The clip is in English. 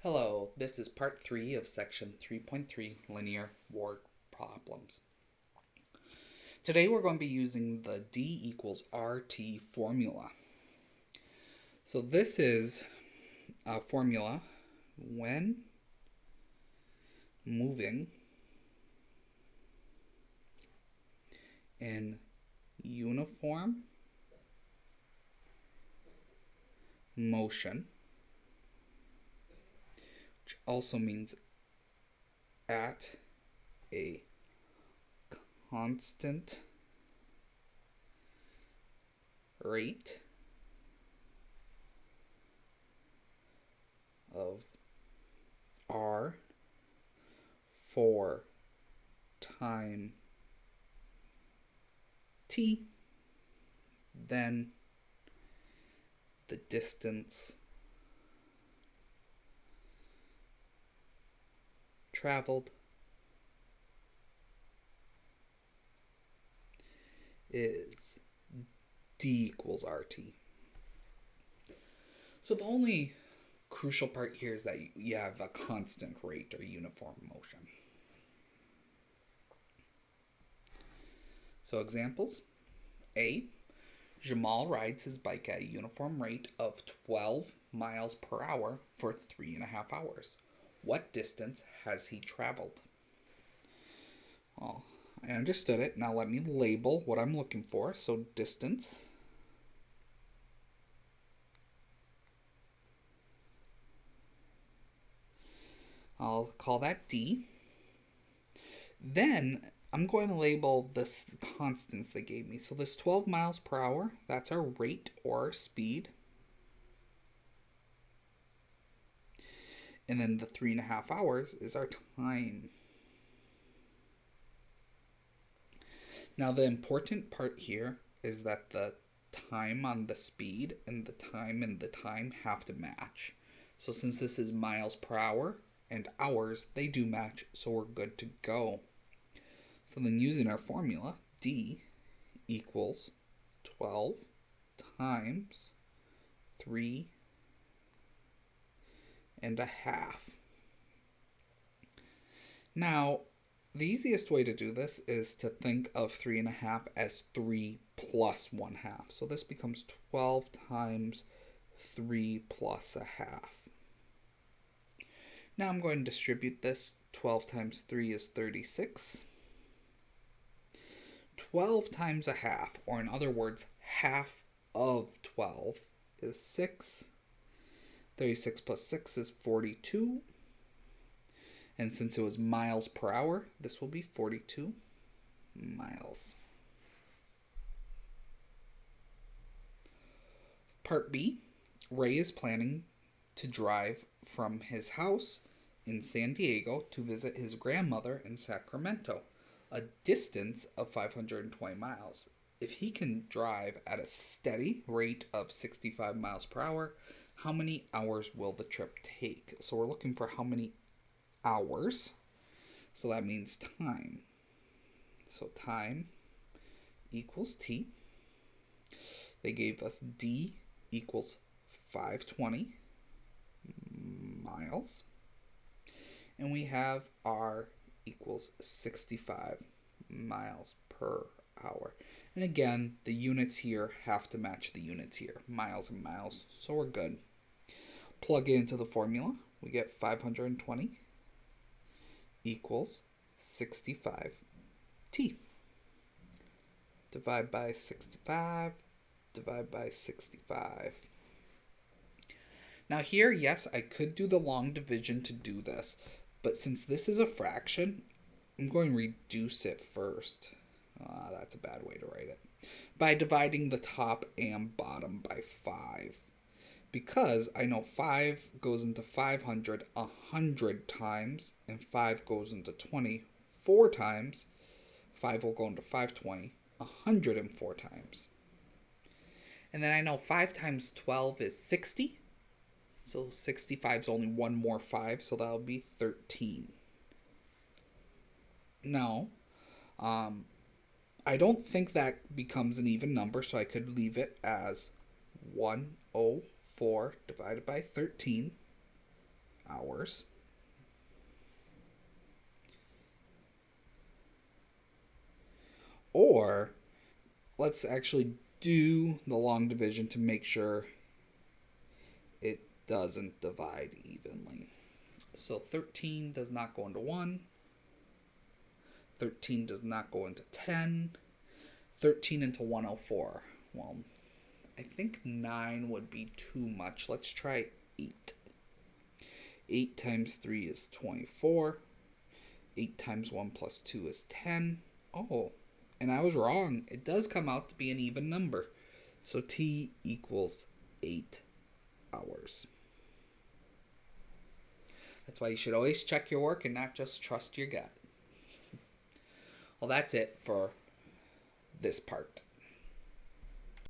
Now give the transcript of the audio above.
Hello, this is part 3 of section 3.3 linear word problems. Today we're going to be using the D equals RT formula. So this is a formula when moving in uniform motion, which also means at a constant rate of r for time t, then the distance traveled is D equals RT. So the only crucial part here is that you have a constant rate or uniform motion. So examples. A. Jamal rides his bike at a uniform rate of 12 miles per hour for 3.5 hours. What distance has he traveled? Well, I understood it. Now let me label what I'm looking for. So distance. I'll call that D. Then I'm going to label this constants they gave me. So this 12 miles per hour, that's our rate or our speed. And then the 3.5 hours is our time. Now the important part here is that the time on the speed and the time have to match. So since this is miles per hour and hours, they do match, so we're good to go. So then using our formula, D equals 12 times 3.5. Now, the easiest way to do this is to think of 3.5 as 3 plus 1/2. So this becomes 12 times 3 plus a half. Now I'm going to distribute this. 12 times 3 is 36. 12 times a half, or in other words, half of 12 is 6. 36 plus 6 is 42. And since it was miles per hour, this will be 42 miles. Part B, Ray is planning to drive from his house in San Diego to visit his grandmother in Sacramento, a distance of 520 miles. If he can drive at a steady rate of 65 miles per hour, how many hours will the trip take? So we're looking for how many hours. So that means time. So time equals T. They gave us D equals 520 miles. And we have R equals 65 miles per hour. And again, the units here have to match the units here, miles and miles, so we're good. Plug it into the formula. We get 520 equals 65t. Divide by 65, divide by 65. Now here, yes, I could do the long division to do this, but since this is a fraction, I'm going to reduce it first. That's a bad way to write it. By dividing the top and bottom by 5. Because I know 5 goes into 500 100 times, and 5 goes into 20 4 times. 5 will go into 520 104 times. And then I know 5 times 12 is 60. So 65 is only one more 5, so that'll be 13. Now, I don't think that becomes an even number, so I could leave it as 104 divided by 13. hours. Or let's actually do the long division to make sure it doesn't divide evenly. So 13 does not go into 1. 13 does not go into 10. 13 into 104. Well, I think 9 would be too much. Let's try 8. 8 times 3 is 24. 8 times 1 plus 2 is 10. Oh, and I was wrong. It does come out to be an even number. So T equals 8 hours. That's why you should always check your work and not just trust your gut. Well, that's it for this part.